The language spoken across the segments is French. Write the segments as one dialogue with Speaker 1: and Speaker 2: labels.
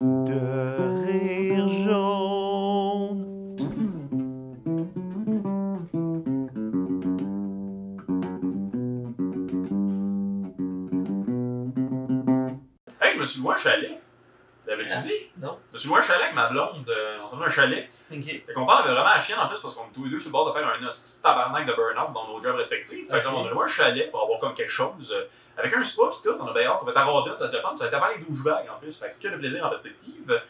Speaker 1: De rire jaune.
Speaker 2: Hey, je me suis loué un chalet. L'avais-tu dit?
Speaker 3: Non.
Speaker 2: Je me suis loué un chalet avec ma blonde. On s'est loué un chalet.
Speaker 3: Ok.
Speaker 2: Fait qu'on avait vraiment la chienne en plus parce qu'on est tous les deux sur le bord de faire un hostie de tabarnak de burn-out dans nos jobs respectifs. Fait que genre, on a loué un chalet pour avoir comme quelque chose. Avec un spa pis tout, on a bien hâte, ça va être à Rodin, ça va être le fun, ça va être avant les douchebags en plus. Fait que de plaisir en perspective.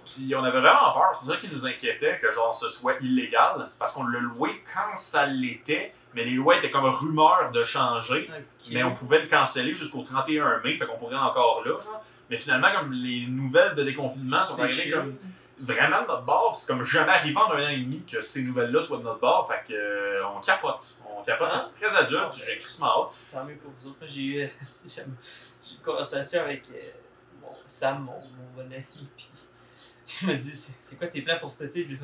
Speaker 2: Puis on avait vraiment peur, c'est ça qui nous inquiétait, que genre ce soit illégal, parce qu'on l'a loué quand ça l'était, mais les lois étaient comme rumeur de changer, mais on pouvait le canceller jusqu'au 31 mai, fait qu'on pourrait encore là, genre. Mais finalement, comme les nouvelles de déconfinement sont arrivées comme vraiment de notre bord, pis c'est comme jamais arrivé en un an et demi que ces nouvelles-là soient de notre bord, fait que on capote. On capote, c'est très adulte, j'ai crissement hâte.
Speaker 3: Tant mieux pour vous autres. Moi, j'ai eu une conversation avec Sam, mon bon ami, puis il m'a dit c'est quoi tes plans pour cet été? Puis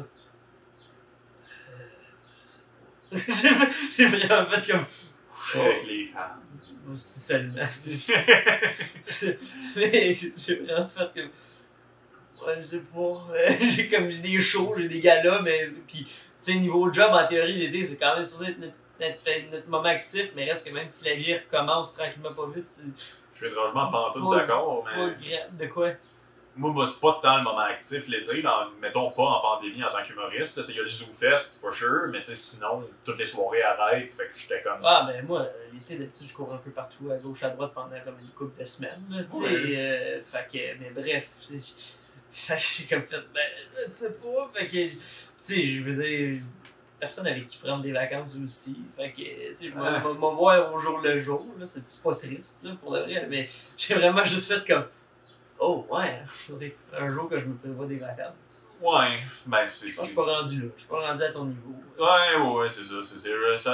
Speaker 3: j'ai fait. J'ai vraiment fait comme.
Speaker 2: Coucher avec les femmes.
Speaker 3: Aussi seulement, mais j'ai vraiment fait comme. Ouais, je sais pas. J'ai comme des shows, j'ai des galas, mais. Puis, tu sais, niveau job, en théorie, l'été, c'est quand même supposé être notre moment actif, mais reste que même si la vie recommence tranquillement pas vite,
Speaker 2: je suis étrangement pas tout d'accord, mais.
Speaker 3: De quoi?
Speaker 2: Moi, c'est pas tant le moment actif l'été, mettons pas en pandémie en tant qu'humoriste. Il y a le ZooFest, for sure, mais sinon, toutes les soirées arrêtent, fait que j'étais comme.
Speaker 3: Ah, ben moi, l'été, d'habitude, je cours un peu partout, à gauche, à droite, pendant comme une couple de semaines, tu sais. Fait que, mais bref, fait que j'ai comme fait, ben, je sais pas, fait que, tu sais, je veux dire, personne avec qui prendre des vacances aussi, fait que, tu sais, moi, voir au jour le jour, là, c'est pas triste, là, pour de vrai, mais j'ai vraiment juste fait comme, oh, ouais, faudrait un jour que je me prévois des vacances.
Speaker 2: Ouais, ben c'est.
Speaker 3: Je suis pas rendu là, je suis pas rendu à ton niveau.
Speaker 2: Ouais, c'est ça.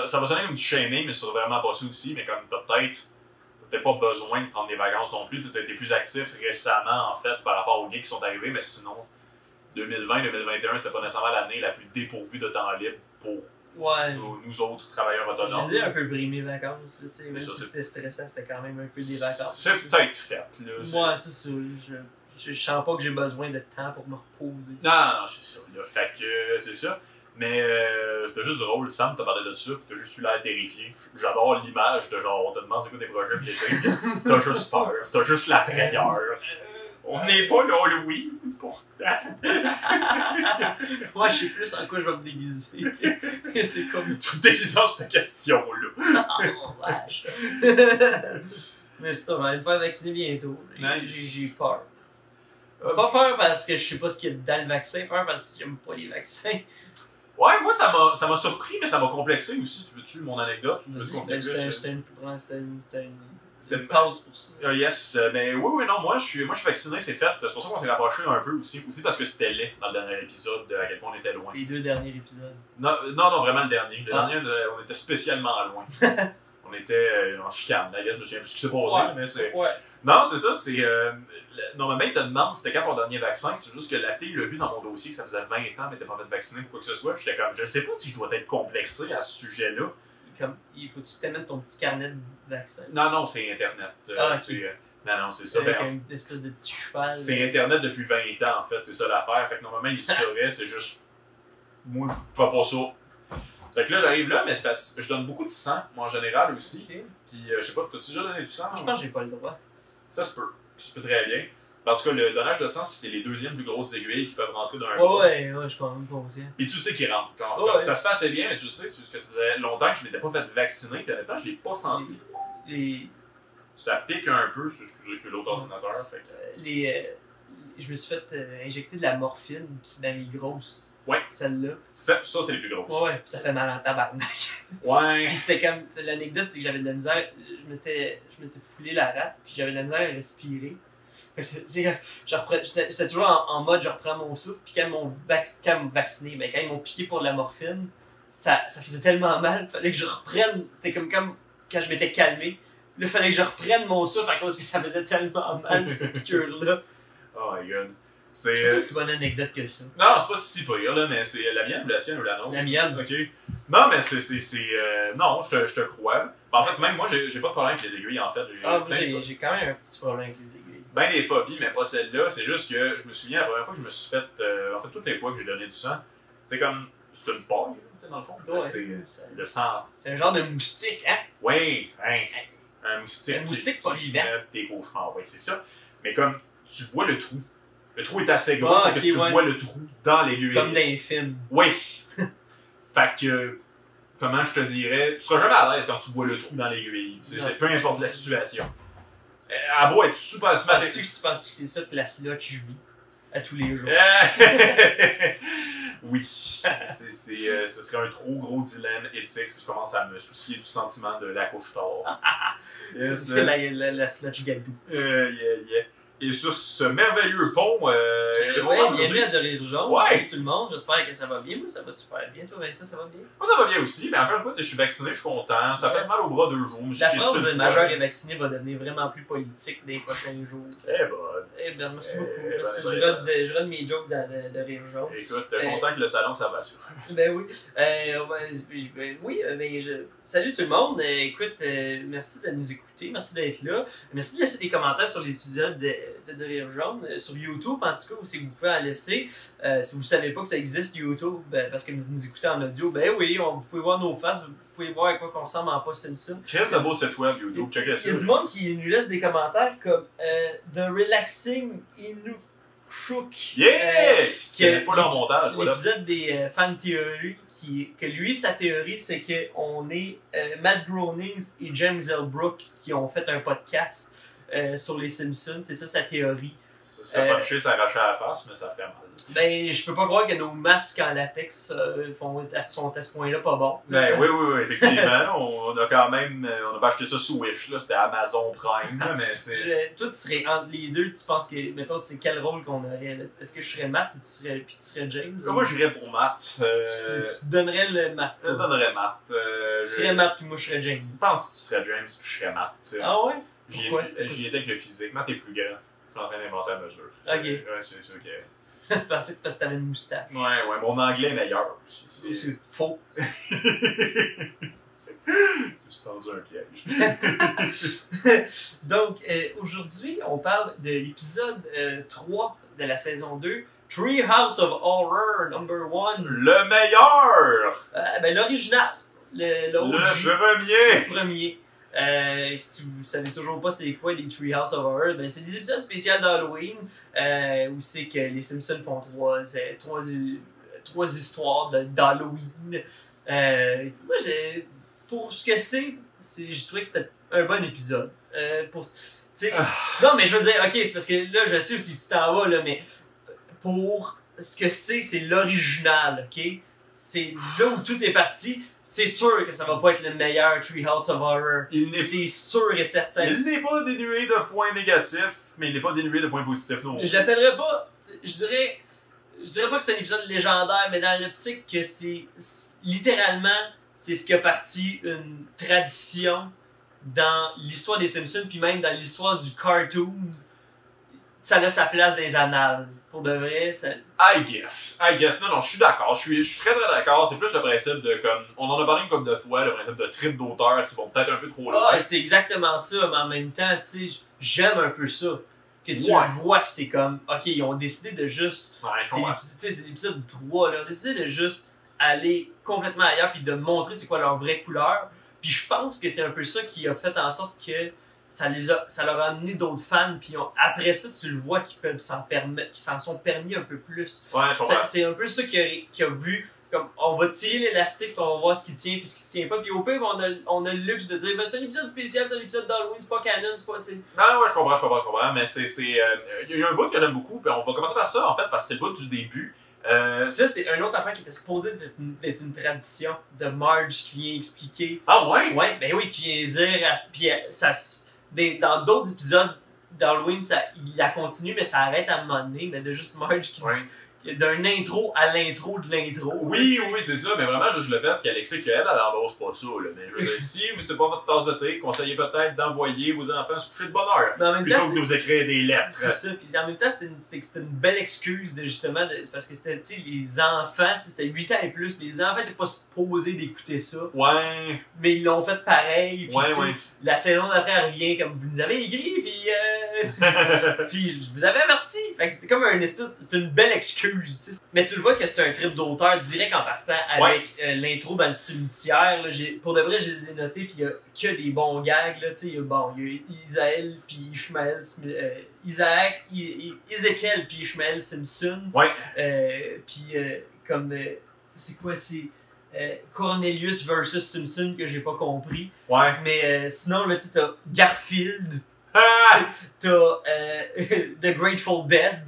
Speaker 2: Ça va sonner comme du shaming, mais c'est vraiment pas ça aussi, mais comme t'as peut-être pas besoin de prendre des vacances non plus. T'as été plus actif récemment, en fait, par rapport aux gays qui sont arrivés, mais sinon, 2020-2021, c'était pas nécessairement l'année la plus dépourvue de temps libre pour nous autres travailleurs autonomes.
Speaker 3: Je disais un peu bris mes vacances, tu sais, même si c'était stressant, c'était quand même un peu des vacances.
Speaker 2: C'est peut-être fait, là.
Speaker 3: Ouais, c'est ça. Je sens pas que j'ai besoin de temps pour me reposer.
Speaker 2: Non, c'est ça, là. Fait que c'est ça. Mais c'était juste drôle, Sam t'a parlé de ça, pis t'as juste eu l'air terrifié. J'adore l'image de genre, on te demande c'est quoi tes projets pis t'as juste peur, t'as juste la frayeur. On n'est pas là, Louis, pourtant.
Speaker 3: Moi, je sais plus en quoi je vais me déguiser. C'est comme.
Speaker 2: Tu te déguises dans cette question-là.
Speaker 3: Oh, vache. Mais c'est toi, une fois vacciné bientôt. J'ai peur. Pas peur parce que je sais pas ce qu'il y a dans le vaccin, peur parce que j'aime pas les vaccins.
Speaker 2: Ouais, moi ça m'a surpris, mais ça m'a complexé aussi. Tu veux-tu mon anecdote?
Speaker 3: C'était une pause pour ça.
Speaker 2: Yes, mais oui, non, moi je suis vacciné, c'est fait. C'est pour ça qu'on s'est rapproché un peu aussi parce que c'était laid dans le dernier épisode, à quel point on était loin.
Speaker 3: Les 2 derniers épisodes.
Speaker 2: Non, vraiment le dernier. Le dernier, on était spécialement loin. On était en chicane, d'ailleurs, je me souviens plus ce qui s'est passé, mais c'est.
Speaker 3: Ouais.
Speaker 2: Non, c'est ça, c'est. Normalement, il te demande c'était quand ton dernier vaccin, c'est juste que la fille l'a vu dans mon dossier que ça faisait 20 ans, mais t'es pas fait vacciner pour quoi que ce soit. J'étais comme, je sais pas si je dois être complexé à ce sujet-là.
Speaker 3: Comme, il faut que tu t'amènes ton petit carnet de vaccin.
Speaker 2: Non, c'est Internet.
Speaker 3: Okay.
Speaker 2: Non, c'est ça.
Speaker 3: Avec une espèce de petit cheval.
Speaker 2: C'est Internet depuis 20 ans, en fait, c'est ça l'affaire. Fait que normalement, il saurait, c'est juste. Moi, je fais pas ça. Fait que là, j'arrive là, mais c'est parce que je donne beaucoup de sang, moi en général aussi.
Speaker 3: Okay.
Speaker 2: Puis, je sais pas, t'as-tu déjà donné du sang?
Speaker 3: Je pense que j'ai pas le droit.
Speaker 2: Ça se peut. Ça se peut très bien. En tout cas, le donnage de sang, c'est les deuxièmes plus grosses aiguilles qui peuvent rentrer dans un bras.
Speaker 3: Ouais, je suis quand même conscient.
Speaker 2: Puis tu sais qu'ils rentrent. Genre, ça se fait assez bien, mais tu sais, c'est juste que ça faisait longtemps que je m'étais pas fait vacciner, puis honnêtement, je l'ai pas senti. Ça pique un peu, excusez, c'est l'autre ordinateur. Fait que...
Speaker 3: je me suis fait injecter de la morphine, puis c'est dans les grosses.
Speaker 2: Ouais.
Speaker 3: Celle-là.
Speaker 2: Ça, c'est les plus grosses.
Speaker 3: Ouais, puis ça fait mal en tabarnak.
Speaker 2: Ouais.
Speaker 3: Puis c'était comme. L'anecdote, c'est que j'avais de la misère. Je m'étais foulé la rate, puis j'avais de la misère à respirer. J'étais toujours en mode je reprends mon souffle, puis quand ils m'ont vacciné, ben, quand ils m'ont piqué pour de la morphine, ça faisait tellement mal, fallait que je reprenne. C'était comme quand je m'étais calmé. Là, il fallait que je reprenne mon souffle à cause que ça faisait tellement mal, cette piqûre-là.
Speaker 2: Oh my god.
Speaker 3: C'est pas une si bonne anecdote que ça.
Speaker 2: Non, c'est pas si pire, là, mais c'est la mienne ou la sienne ou la nôtre?
Speaker 3: La mienne.
Speaker 2: Ok. Non, mais non, je te crois. En fait, même moi, j'ai pas de problème avec les aiguilles, en fait.
Speaker 3: J'ai quand même un petit problème avec les aiguilles.
Speaker 2: ben des phobies, mais pas celle-là. C'est juste que je me souviens, la première fois que je me suis fait, en fait, toutes les fois que j'ai donné du sang, c'est comme, c'est une paille, tu sais, dans le fond.
Speaker 3: Ouais,
Speaker 2: c'est le sang.
Speaker 3: c'est un genre de moustique, hein?
Speaker 2: Oui, hein, un moustique.
Speaker 3: Un moustique
Speaker 2: qui
Speaker 3: pas vivant.
Speaker 2: fait tes cauchemars, oui, c'est ça. Mais comme, tu vois le trou. Le trou est assez gros pour que tu vois le trou dans l'aiguille.
Speaker 3: Comme dans les films.
Speaker 2: Oui. Fait que, comment je te dirais, tu seras jamais à l'aise quand tu vois le trou dans l'aiguille. Peu importe la situation. À beau être super smart.
Speaker 3: Penses-tu que c'est ça que la slot je vis à tous les jours?
Speaker 2: Oui. Ce serait un trop gros dilemme éthique si je commence à me soucier du sentiment de l'accouche-tard. Yes.
Speaker 3: C'est la slot gadou.
Speaker 2: Yeah. Et sur ce merveilleux pont,
Speaker 3: bienvenue à De Rire Jaune.
Speaker 2: Ouais.
Speaker 3: Salut tout le monde, j'espère que ça va bien. Moi, ça va super bien. Toi, Vincent, ça va bien?
Speaker 2: moi ça va bien aussi, mais encore une fois, je suis vacciné, je suis content. Ça fait mal au bras 2 jours.
Speaker 3: La phrase majeur est vacciné va devenir vraiment plus politique des prochains jours.
Speaker 2: Eh ben,
Speaker 3: Merci beaucoup. Merci. Je rate mes jokes de Rire Jaune.
Speaker 2: Écoute, t'es content que le salon ça va ça.
Speaker 3: Ben oui. Salut tout le monde. Écoute, merci de nous écouter. Merci d'être là. Merci de laisser des commentaires sur les épisodes de Rire Jaune. Sur YouTube, en tout cas, où c'est que vous pouvez en laisser. Si vous ne savez pas que ça existe YouTube, parce que vous nous écoutez en audio, ben oui, vous pouvez voir nos faces. Vous pouvez voir à quoi qu'on ressemble en pas Simpson.
Speaker 2: Qu'est-ce de beau site web YouTube? Checkez ça.
Speaker 3: Il y a du monde qui nous laisse des commentaires comme The Relaxing Inukshuk.
Speaker 2: Yeah! C'est pas leur montage, voilà.
Speaker 3: L'épisode des fan theory, que lui, sa théorie, c'est qu'on est Matt Groening et James L. Brooke qui ont fait un podcast sur les Simpsons. C'est ça sa théorie.
Speaker 2: Ça serait punché, s'arracher à la face, mais ça ferait mal.
Speaker 3: Ben, je peux pas croire que nos masques en latex sont à ce point-là pas bons.
Speaker 2: Ben oui, effectivement. On a quand même. On a pas acheté ça sous Wish, là. C'était Amazon Prime, là, mais c'est.
Speaker 3: Toi, tu serais entre les deux, tu penses que. Mettons, c'est quel rôle qu'on aurait là? Est-ce que je serais Matt ou tu serais James?
Speaker 2: Moi, j'irais pour Matt.
Speaker 3: Tu te donnerais le Matt.
Speaker 2: Je donnerais Matt.
Speaker 3: Tu serais Matt puis moi je serais James.
Speaker 2: Je pense que tu serais James puis je serais Matt. T'sais.
Speaker 3: Ah ouais?
Speaker 2: Pourquoi? J'y étais avec le physique. Matt est plus grand. Je suis en train d'inventer à mesure.
Speaker 3: Ok.
Speaker 2: Ouais, c'est sûr que.
Speaker 3: parce que t'avais une moustache.
Speaker 2: Ouais, mon anglais est meilleur aussi.
Speaker 3: C'est faux.
Speaker 2: Je me suis tendu un piège.
Speaker 3: Donc, aujourd'hui, on parle de l'épisode 3 de la saison 2, Treehouse of Horror number 1.
Speaker 2: Le meilleur!
Speaker 3: Ben, l'original. Le premier. Si vous savez toujours pas c'est quoi les Treehouse of Horror, ben c'est des épisodes spéciaux d'Halloween où c'est que les Simpsons font trois histoires d'Halloween. Moi, pour ce que j'ai trouvé que c'était un bon épisode. Non, mais je veux dire, ok, c'est parce que là, je sais aussi que tu t'en vas, là, mais pour ce que c'est l'original, ok? C'est là où tout est parti. C'est sûr que ça va pas être le meilleur Treehouse of Horror. C'est sûr et certain.
Speaker 2: Il n'est pas dénué de points négatifs, mais il n'est pas dénué de points positifs non plus.
Speaker 3: Je l'appellerais pas. Je dirais pas que c'est un épisode légendaire, mais dans l'optique que c'est littéralement c'est ce qui a parti une tradition dans l'histoire des Simpsons, puis même dans l'histoire du cartoon. Ça a sa place dans les annales. Pour de vrai, ça...
Speaker 2: I guess. Non, je suis d'accord. Je suis très d'accord. C'est plus le principe de, comme, on en a parlé une couple de fois, le principe de trip d'auteur qui vont peut-être un peu trop loin.
Speaker 3: Ah, c'est exactement ça, mais en même temps, tu sais, j'aime un peu ça. Que tu vois que c'est comme, ok, ils ont décidé de juste... c'est l'épisode 3, là, ils ont décidé de juste aller complètement ailleurs puis de montrer c'est quoi leur vraie couleur. Puis je pense que c'est un peu ça qui a fait en sorte que ça leur a amené d'autres fans, puis après ça, tu le vois qu'ils peuvent qu'ils s'en sont permis un peu plus.
Speaker 2: Ouais, je comprends.
Speaker 3: C'est un peu ça qu'il a vu, comme on va tirer l'élastique, on va voir ce qui tient, puis ce qui tient pas, puis au pire, on a le luxe de dire, ben c'est un épisode spécial, c'est un épisode d'Halloween, c'est pas canon, c'est pas, tu sais.
Speaker 2: Non, ouais, je comprends, mais il y a un bout que j'aime beaucoup, puis on va commencer par ça, en fait, parce que c'est le bout du début.
Speaker 3: Ça, c'est un autre affaire qui était supposé d'être une tradition de Marge qui vient expliquer.
Speaker 2: Ah ouais?
Speaker 3: Ouais, ben oui, qui vient dire, puis ça dans d'autres épisodes d'Halloween, il la continue, mais ça arrête à un moment donné, mais de juste Marge qui dit d'un intro à l'intro de l'intro.
Speaker 2: Oui, c'est ça, mais vraiment, je le fais, puis elle explique qu'elle n'endose pas ça, là. Mais je veux dire, si c'est pas votre tasse de thé, conseillez peut-être d'envoyer vos enfants se coucher de bonne heure, plutôt que de nous écrire des lettres.
Speaker 3: C'est ça, puis en même temps, c'était une belle excuse de justement, parce que c'était, tu sais, les enfants, c'était 8 ans et plus, les enfants n'étaient pas supposés d'écouter ça.
Speaker 2: Ouais.
Speaker 3: Mais ils l'ont fait pareil, puis
Speaker 2: ouais.
Speaker 3: La saison d'après, elle revient comme vous nous avez écrit, puis Puis je vous avais averti. Fait que c'était comme un espèce. C'est une belle excuse. T'sais. Mais tu le vois que c'est un trip d'auteur direct en partant avec l'intro dans le cimetière. Là, pour de vrai, je les ai notés. Puis il y a que des bons gags. Là, il y a Isaël puis Ishmael. Ezekiel puis Ishmael Simpson. Puis comme. C'est quoi, c'est. Cornelius versus Simpson que j'ai pas compris. Mais sinon, là, tu t'as Garfield. T'as The Grateful Dead.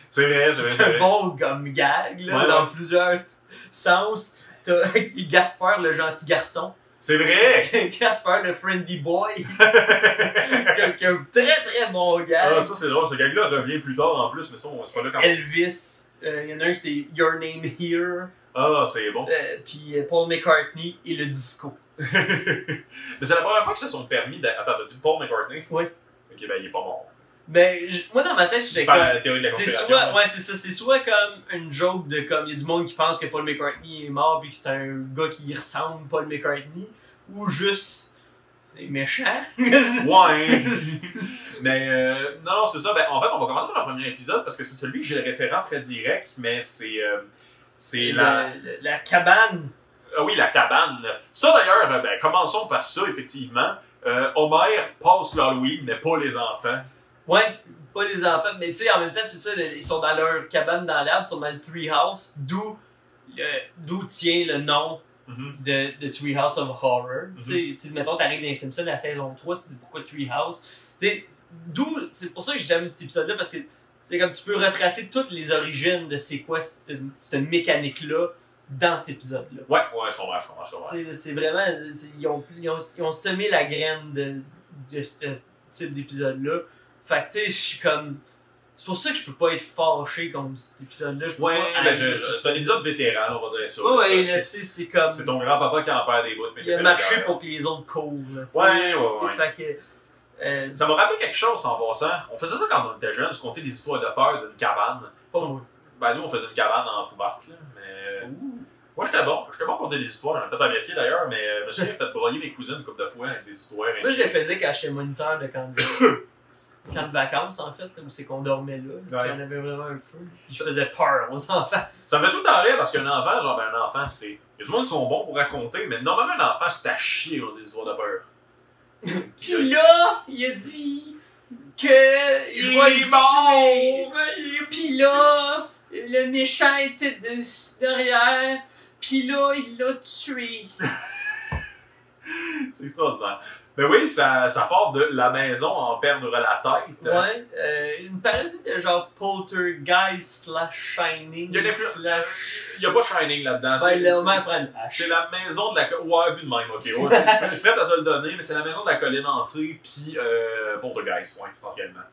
Speaker 2: C'est vrai.
Speaker 3: C'est un bon comme gag, là, dans plusieurs sens. T'as Gaspard, le gentil garçon.
Speaker 2: C'est vrai!
Speaker 3: Gaspard, le friendly boy. Qui a un très bon gag.
Speaker 2: Ah, ça c'est drôle. Ce gag-là revient plus tard en plus, mais ça, c'est pas là quand
Speaker 3: Elvis. Il y en a un, c'est Your Name Here.
Speaker 2: Ah, c'est bon.
Speaker 3: Puis Paul McCartney et le disco.
Speaker 2: Mais c'est la première fois que se sont permis Attends, t'as dit Paul McCartney?
Speaker 3: Oui.
Speaker 2: Ok, ben il est pas mort.
Speaker 3: Ben, moi dans ma tête, j'étais
Speaker 2: comme.
Speaker 3: comme.
Speaker 2: La théorie de la
Speaker 3: c'est
Speaker 2: conspiration.
Speaker 3: soit, c'est ça, c'est soit comme une joke de comme, il y a du monde qui pense que Paul McCartney est mort pis que c'est un gars qui ressemble Paul McCartney, ou juste. C'est méchant.
Speaker 2: Ouais. Mais non, c'est ça. Ben, en fait, on va commencer par le premier épisode parce que c'est celui que j'ai le référent très direct, mais c'est
Speaker 3: la cabane.
Speaker 2: Ah oui, la cabane. Ça d'ailleurs, ben, commençons par ça, effectivement. Homer passe l'Halloween, mais pas les enfants.
Speaker 3: Ouais, pas les enfants, mais tu sais, en même temps, c'est ça, ils sont dans leur cabane dans l'arbre, ils sont dans le Treehouse, d'où tient le nom de Treehouse of Horror. Tu sais, si mettons, t'arrives dans les Simpsons à la saison 3, tu te dis pourquoi Treehouse. Tu sais, c'est pour ça que j'aime cet épisode-là, parce que c'est comme tu peux retracer toutes les origines de c'est quoi cette mécanique-là dans cet épisode-là.
Speaker 2: Ouais, je comprends.
Speaker 3: C'est vraiment, ils ont semé la graine de ce type d'épisode-là. Fait que tu sais, je suis comme. C'est pour ça que je peux pas être fâché contre cet épisode-là.
Speaker 2: Ouais, ben c'est un épisode vétéran, on va dire ça.
Speaker 3: Ouais, là, tu sais, c'est comme.
Speaker 2: C'est ton grand-papa qui en perd des bouts. Mais
Speaker 3: il a marché pour que les autres courent, là,
Speaker 2: ouais.
Speaker 3: Fait que.
Speaker 2: Ça m'a rappelé quelque chose en passant. On faisait ça quand on était jeunes, se compter des histoires de peur d'une cabane.
Speaker 3: Pas moi.
Speaker 2: Ben nous, on faisait une cabane en couverte, là, mais. Moi, j'étais bon à compter des histoires. J'en ai fait un métier d'ailleurs, mais je me suis fait broyer mes cousines une couple de fois avec des histoires.
Speaker 3: Moi, je le faisais quand j'étais moniteur de camp de vacances, en fait, là, où c'est qu'on dormait là. Puis on avait vraiment un feu. Puis je faisais peur aux enfants.
Speaker 2: Ça me fait tout le temps rire parce qu'un enfant, genre, ben, un enfant, c'est. Il y a du monde qui sont bons pour raconter, mais normalement, un enfant, c'est à chier dans des histoires de peur.
Speaker 3: Puis là, il a dit que.
Speaker 2: Il est mort!
Speaker 3: Puis là, le méchant était derrière. Pis là, il l'a tué.
Speaker 2: C'est extraordinaire. Ben oui, ça part de la maison en perdre la tête.
Speaker 3: Ouais, une parodie de genre Poltergeist / Shining.
Speaker 2: Il y a pas Shining là-dedans. C'est la maison de la colline. Ouais, vu de même, ok. Ouais, je suis prêt à te le donner, mais c'est la maison de la colline hantée, pis Poltergeist, ouais, essentiellement.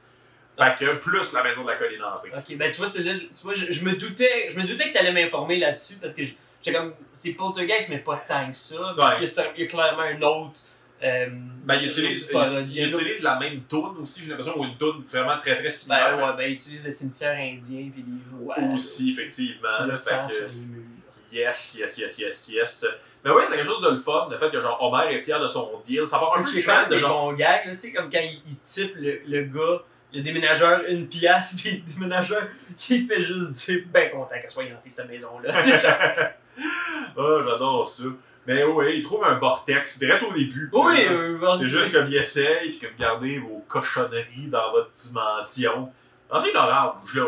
Speaker 2: Fait que plus la maison de la colline hantée.
Speaker 3: Ok, ben tu vois, je me doutais que t'allais m'informer là-dessus, parce que j'étais comme, c'est Poltergeist, mais pas tant que ça.
Speaker 2: Ouais.
Speaker 3: Il y a clairement un autre.
Speaker 2: Ben, il utilise la même toune aussi, j'ai l'impression, ou une toune vraiment très très similaire.
Speaker 3: Ben, il utilise le cimetière indien puis les voix.
Speaker 2: Aussi, effectivement.
Speaker 3: Le sang
Speaker 2: fait
Speaker 3: sur
Speaker 2: que,
Speaker 3: les murs.
Speaker 2: Yes. Mais oui, c'est quelque chose de le fun, le fait que genre Homer est fier de son deal. Ça part un peu de
Speaker 3: quand
Speaker 2: de genre.
Speaker 3: Bon gag, là, tu sais, comme quand il type le gars, le déménageur, une pièce, puis le déménageur, il fait juste dire, ben content qu'elle soit hantée cette maison-là.
Speaker 2: Oh, j'adore ça. Mais oui, il trouve un vortex direct au début.
Speaker 3: Oui,
Speaker 2: c'est juste comme il essaye, puis comme gardez vos cochonneries dans votre dimension. C'est une orange, là.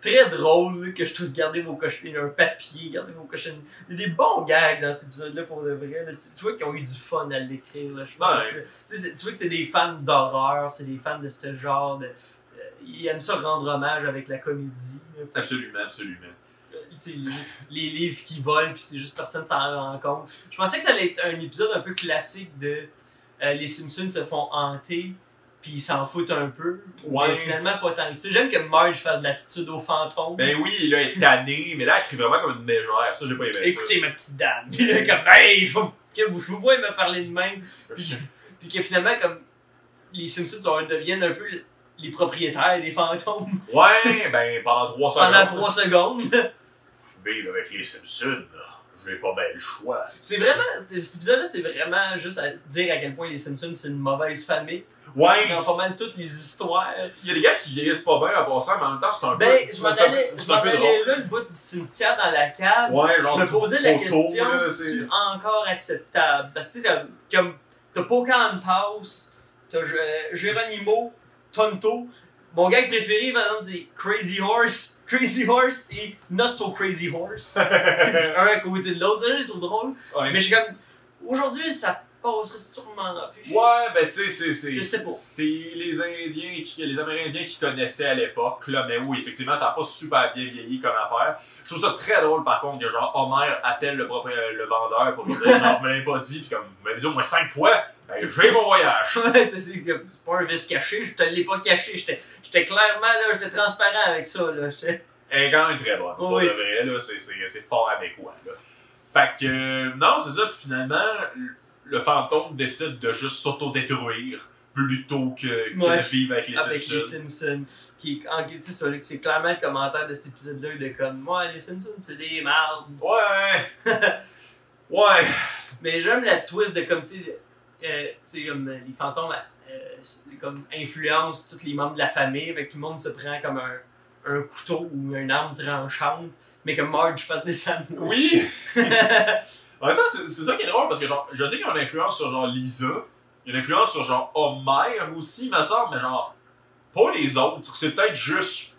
Speaker 3: Très drôle là, que je trouve garder vos cochonneries, un papier, garder vos cochonneries. Il y a des bons gags dans cet épisode-là pour de vrai. Là. Tu vois qu'ils ont eu du fun à l'écrire, là, je pense. Tu vois que c'est des fans d'horreur, c'est des fans de ce genre de. Ils aiment ça rendre hommage avec la comédie. Là.
Speaker 2: Absolument.
Speaker 3: Les livres qui volent, puis c'est juste personne s'en rend compte. Je pensais que ça allait être un épisode un peu classique de les Simpsons se font hanter, puis ils s'en foutent un peu.
Speaker 2: Ouais.
Speaker 3: Mais finalement, pas tant que ça. J'aime que Marge fasse de l'attitude aux fantômes.
Speaker 2: Ben oui, là, elle est tannée, mais là, elle crie vraiment comme une mégère. Ça, j'ai pas aimé.
Speaker 3: Écoutez, ma petite dame. Puis là, comme, hey, je vous vois me parler de même. Puis que finalement, comme, les Simpsons deviennent un peu les propriétaires des fantômes.
Speaker 2: Ouais, ben, pendant 3 secondes.
Speaker 3: Pendant 3 secondes.
Speaker 2: Vivre avec les Simpsons, j'ai pas bien le choix.
Speaker 3: C'est vraiment, cet épisode-là, c'est vraiment juste à dire à quel point les Simpsons, c'est une mauvaise famille.
Speaker 2: Ouais!
Speaker 3: Dans pas mal toutes les histoires.
Speaker 2: Il y a des gars qui vieillissent pas bien à passant, mais en même temps, c'est un peu.
Speaker 3: Je m'en allais là, le bout du cimetière dans la cave.
Speaker 2: Ouais, genre.
Speaker 3: Je me posais la question,
Speaker 2: là,
Speaker 3: c'est encore acceptable. Parce que tu sais, comme, t'as Pocahontas, t'as Geronimo, Tonto. Mon gag préféré, par exemple, c'est Crazy Horse et Not So Crazy Horse. Un à côté de l'autre, ça, j'ai trouvé drôle.
Speaker 2: Ouais.
Speaker 3: Mais je suis comme, aujourd'hui, ça passerait sûrement plus.
Speaker 2: Ouais, ben tu sais,
Speaker 3: Je sais pas.
Speaker 2: c'est les Amérindiens qui connaissaient à l'époque, là, mais oui, effectivement, ça n'a pas super bien vieilli comme affaire. Je trouve ça très drôle, par contre, que genre Homer appelle le vendeur pour lui dire, non, vous m'avez pas dit, pis comme, vous m'avez dit au moins 5 fois, ben, j'ai mon voyage.
Speaker 3: Ouais, c'est pas un vice caché, je te l'ai pas caché, j'étais clairement là, j'étais transparent avec ça, là.
Speaker 2: Elle est quand même très bonne, pour
Speaker 3: Oui.
Speaker 2: de vrai, là, c'est fort adéquat, là. Fait que, non, c'est ça, pis finalement, le fantôme décide de juste s'auto-détruire plutôt que de vivre avec les Simpsons.
Speaker 3: Les Simpsons. C'est clairement le commentaire de cet épisode-là de comme, ouais, les Simpsons, c'est des mardes.
Speaker 2: Ouais! Ouais!
Speaker 3: Mais j'aime la twist de comme, tu sais, comme les fantômes comme influencent tous les membres de la famille, avec tout le monde se prend comme un couteau ou une arme tranchante, mais que Marge fasse des sandwichs.
Speaker 2: Oui! En même temps, c'est ça qui est drôle, parce que genre, je sais qu'il y a une influence sur genre Lisa, il y a une influence sur genre Homer aussi, il me semble, mais genre, pas les autres, c'est peut-être juste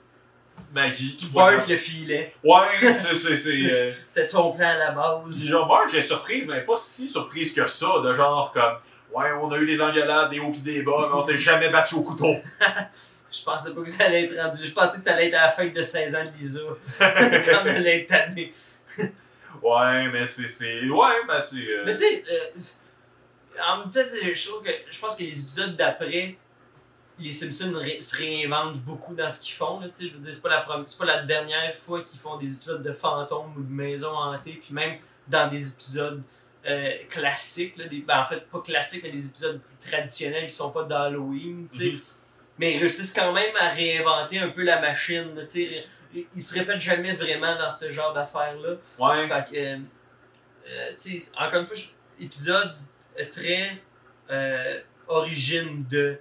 Speaker 2: Maggie qui
Speaker 3: Bart le filet.
Speaker 2: Ouais, c'est
Speaker 3: C'était son plan à la base.
Speaker 2: genre, Marge est surprise, mais pas si surprise que ça, de genre comme, ouais, on a eu des engueulades, des hauts pis des bas, mais on s'est jamais battu au couteau.
Speaker 3: Je pensais pas que ça allait être rendu. Je pensais que ça allait être à la fête de 16 ans de Lisa. Quand elle allait être tannée.
Speaker 2: Ouais, mais c'est. Ouais, ben c'est.
Speaker 3: Mais tu sais, en même temps, je pense que les épisodes d'après, les Simpsons se réinventent beaucoup dans ce qu'ils font. Là, je veux dire, c'est pas la dernière fois qu'ils font des épisodes de fantômes ou de maisons hantées, puis même dans des épisodes classiques, là, en fait, pas classiques, mais des épisodes plus traditionnels qui sont pas d'Halloween, tu sais.
Speaker 2: Mm-hmm.
Speaker 3: Mais ils réussissent quand même à réinventer un peu la machine, tu sais. Ils se répètent jamais vraiment dans ce genre d'affaires-là.
Speaker 2: Ouais.
Speaker 3: Fait que, tu sais, encore une fois, épisode très origine de.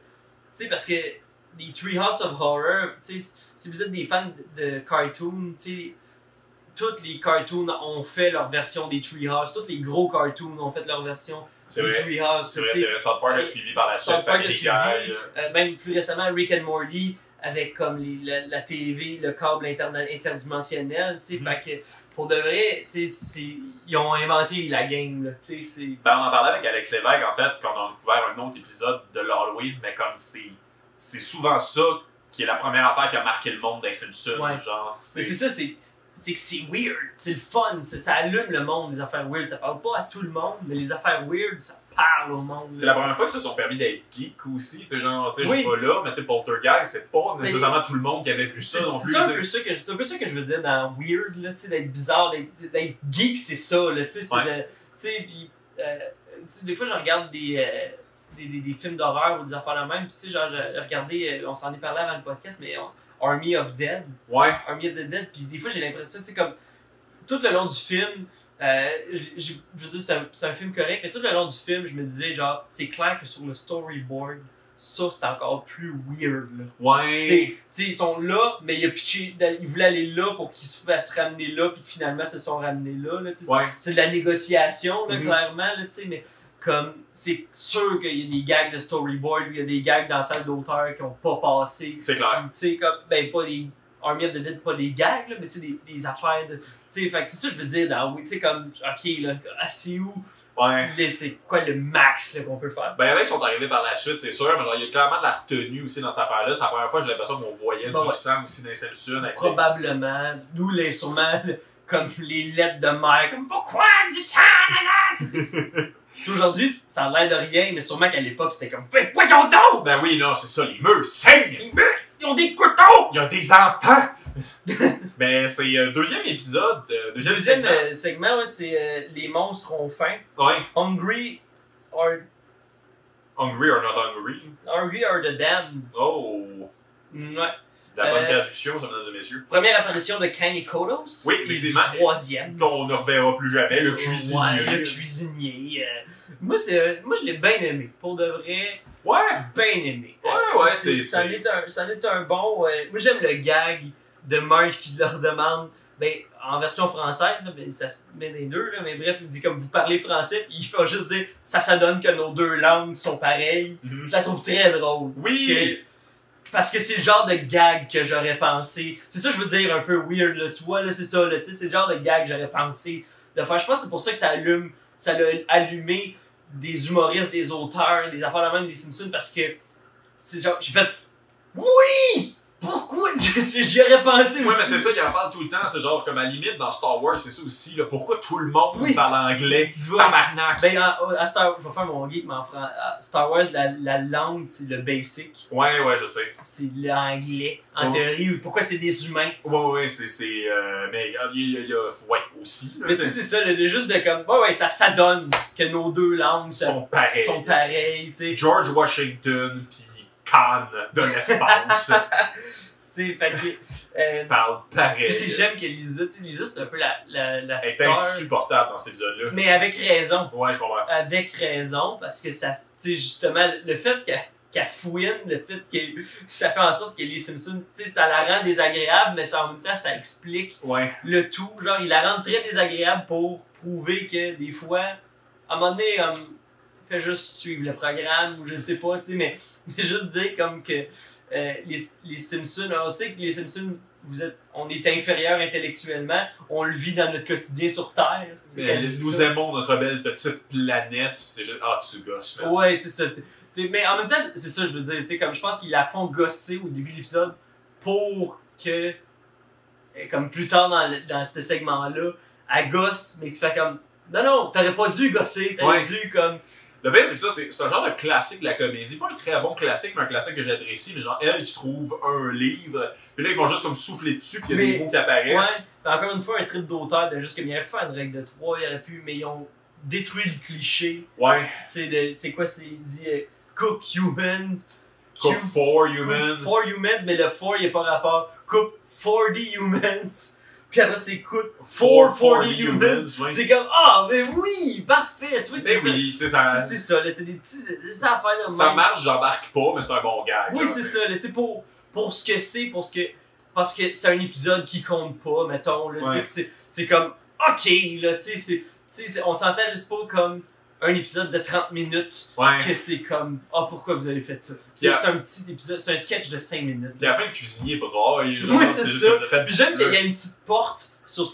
Speaker 3: Tu sais, parce que les Treehouse of Horror, tu sais, si vous êtes des fans de cartoons, tu sais, tous les cartoons ont fait leur version des Treehouse, tous les gros cartoons ont fait leur version des Treehouse.
Speaker 2: C'est vrai, South Park a suivi par la suite.
Speaker 3: South Park a suivi, même plus récemment, Rick and Morty, avec comme la TV, le câble interdimensionnel, tu sais, fait que pour de vrai, tu sais, ils ont inventé la game, là, tu sais,
Speaker 2: Ben, on en parlait avec Alex Lévesque, en fait, quand on a découvert un autre épisode de l'Halloween, mais comme c'est souvent ça qui est la première affaire qui a marqué le monde des Simpsons,
Speaker 3: ouais.
Speaker 2: Genre.
Speaker 3: Mais c'est ça, c'est que c'est weird, c'est le fun, ça allume le monde, les affaires weird, ça parle pas à tout le monde, mais les affaires weird, ça parle au monde.
Speaker 2: C'est la première fois qu'ils se sont permis d'être geeks aussi, tu sais, genre, tu sais,
Speaker 3: oui.
Speaker 2: je suis pas là, mais tu sais, Poltergeist, c'est pas nécessairement tout le monde qui avait vu ça non plus.
Speaker 3: C'est un peu ça que je veux dire dans weird, là, tu sais, d'être bizarre, d'être geek, c'est ça, là, tu sais, c'est
Speaker 2: ouais.
Speaker 3: tu sais, pis, des fois, je regarde des films d'horreur ou des affaires de même, pis tu sais, genre, j'ai regardé, on s'en est parlé avant le podcast, mais Army of Dead.
Speaker 2: Ouais.
Speaker 3: Army of the Dead, pis des fois, j'ai l'impression, tu sais, comme, tout le long du film, je veux dire, c'est un film correct, mais tout le long du film, je me disais, genre, c'est clair que sur le storyboard, ça, c'est encore plus weird, là.
Speaker 2: Ouais.
Speaker 3: Tu sais, ils sont là, mais il a pitché, ils voulaient aller là pour qu'ils se fassent ramener là, puis finalement, se sont ramenés là, là,
Speaker 2: ouais.
Speaker 3: C'est de la négociation, là, clairement, là, tu sais, mais comme, c'est sûr qu'il y a des gags de storyboard, il y a des gags dans la salle d'auteur qui ont pas passé.
Speaker 2: C'est clair.
Speaker 3: Tu sais, comme, ben, pas des Army of the Dead, pas des gags, là, mais tu sais, des affaires de. Tu sais, fait que c'est ça que je veux dire, dans, tu sais, comme, ok, là, c'est où?
Speaker 2: Ouais.
Speaker 3: C'est quoi le max qu'on peut faire?
Speaker 2: Ben, il y en a qui sont arrivés par la suite, c'est sûr, mais genre, il y a clairement de la retenue aussi dans cette affaire-là. C'est la première fois que j'ai l'impression qu'on voyait du sang aussi dans les Simpsons.
Speaker 3: Probablement. Nous, sûrement, comme les lettres de mer, comme pourquoi du sang, aujourd'hui, ça a l'air de rien, mais sûrement qu'à l'époque, c'était comme, voyons donc!
Speaker 2: Ben oui, non, c'est ça, les murs saignent!
Speaker 3: Les murs, ils ont des couteaux!
Speaker 2: Il y a des enfants! Ben, c'est deuxième épisode. Deuxième
Speaker 3: segment, ouais, c'est les monstres ont faim.
Speaker 2: Ouais.
Speaker 3: Hungry or
Speaker 2: not hungry.
Speaker 3: Hungry or the damned.
Speaker 2: Oh.
Speaker 3: Ouais.
Speaker 2: La bonne traduction, ça, mesdames et messieurs.
Speaker 3: Première apparition de Kenny Kodos.
Speaker 2: Oui,
Speaker 3: Et du
Speaker 2: effectivement.
Speaker 3: troisième.
Speaker 2: Qu'on ne reverra plus jamais, le cuisinier.
Speaker 3: Ouais, le cuisinier. Moi, je l'ai bien aimé. Pour de vrai,
Speaker 2: Ouais,
Speaker 3: bien aimé.
Speaker 2: ouais,
Speaker 3: Ça en est un bon. Moi, j'aime le gag de Marge qui leur demande. Ben, en version française, là, ben, ça se met les deux, là, mais bref, il dit comme vous parlez français, puis il fait juste dire ça donne que nos deux langues sont pareilles.
Speaker 2: Mhm.
Speaker 3: Je la trouve très drôle.
Speaker 2: Oui!
Speaker 3: Parce que c'est le genre de gag que j'aurais pensé. C'est ça que je veux dire, un peu weird, là. Tu vois, là, c'est ça, là, tu sais, c'est le genre de gag que j'aurais pensé de faire. Je pense que c'est pour ça que ça l'a allumé des humoristes, des auteurs, des affaires de même des Simpsons, parce que c'est genre, j'ai fait oui! Pourquoi? J'y aurais pensé aussi.
Speaker 2: Ouais, mais c'est ça, il en parle tout le temps, tu sais, genre, comme à la limite, dans Star Wars, c'est ça aussi, là, pourquoi tout le monde
Speaker 3: Oui.
Speaker 2: parle anglais?
Speaker 3: Tu vois,
Speaker 2: Tabarnak!
Speaker 3: ben, à Star Wars, je vais faire mon geek, mais à Star Wars, la langue, c'est le basic.
Speaker 2: Ouais, je sais.
Speaker 3: C'est l'anglais. En
Speaker 2: Ouais.
Speaker 3: théorie, pourquoi c'est des humains?
Speaker 2: Ouais, mais il y a, ouais, aussi, là,
Speaker 3: Mais c'est ça, le juste de comme, ouais, ça donne que nos deux langues
Speaker 2: sont pareils.
Speaker 3: tu sais.
Speaker 2: George Washington pis Khan de l'espace
Speaker 3: Tu sais, fait que,
Speaker 2: parlent pareil.
Speaker 3: j'aime que Lisa, tu sais, Lisa, c'est un peu la
Speaker 2: Elle est
Speaker 3: star.
Speaker 2: insupportable dans cet épisode-là.
Speaker 3: Mais avec raison.
Speaker 2: Ouais, je comprends.
Speaker 3: Avec raison, parce que ça, tu sais, justement, le fait qu'elle fouine, le fait que ça fait en sorte que les Simpsons, tu sais, ça la rend désagréable, mais ça, en même temps, ça explique
Speaker 2: Ouais.
Speaker 3: le tout. Genre, il la rend très désagréable pour prouver que des fois, à un moment donné, fait juste suivre le programme, ou je sais pas, tu sais, mais juste dire comme que les Simpsons, on sait que les Simpsons, on est inférieur intellectuellement, on le vit dans notre quotidien sur Terre.
Speaker 2: Nous aimons notre belle petite planète, pis c'est juste, tu gosses, man.
Speaker 3: Ouais, c'est ça. Mais en même temps, c'est ça, je veux dire, tu sais, comme je pense qu'ils la font gosser au début de l'épisode pour que, comme plus tard dans ce segment-là, elle gosse, mais tu fais comme, non, t'aurais pas dû gosser, t'aurais dû comme.
Speaker 2: Le pire, c'est que ça, c'est un genre de classique de la comédie. Pas un très bon classique, mais un classique que j'apprécie. Mais genre, elle qui trouve un livre, puis là, ils vont juste comme souffler dessus, puis il y a des mots qui apparaissent.
Speaker 3: Ouais, mais encore une fois, un trip d'auteur de juste comme il aurait pu faire une règle de 3, il aurait pu, mais ils ont détruit le cliché.
Speaker 2: Ouais.
Speaker 3: Tu sais, c'est quoi, c'est dit cook humans.
Speaker 2: Cook for humans.
Speaker 3: Cook for humans, mais le for, il n'y a pas rapport. Cook for the humans. Puis après, c'est cook for the humans.
Speaker 2: Ouais.
Speaker 3: C'est comme, mais oui, parfait. Tu vois,
Speaker 2: Mais oui, tu sais, ça.
Speaker 3: c'est ça, là, c'est des petites affaires de
Speaker 2: Ça
Speaker 3: même.
Speaker 2: marche, j'embarque pas, mais c'est un bon gag.
Speaker 3: Oui, c'est ça, là, tu sais, pour ce que c'est, parce que c'est un épisode qui compte pas, mettons, là,
Speaker 2: Ouais.
Speaker 3: tu sais, c'est comme, ok, là, tu sais, on s'entend juste pas comme un épisode de 30 minutes,
Speaker 2: Ouais.
Speaker 3: que c'est comme, pourquoi vous avez fait ça? C'est un petit épisode, c'est un sketch de 5 minutes.
Speaker 2: Puis à la fin, le cuisinier braille, genre.
Speaker 3: Oui, c'est
Speaker 2: juste
Speaker 3: ça.
Speaker 2: comme fait
Speaker 3: Puis j'aime qu'il y a une petite porte sur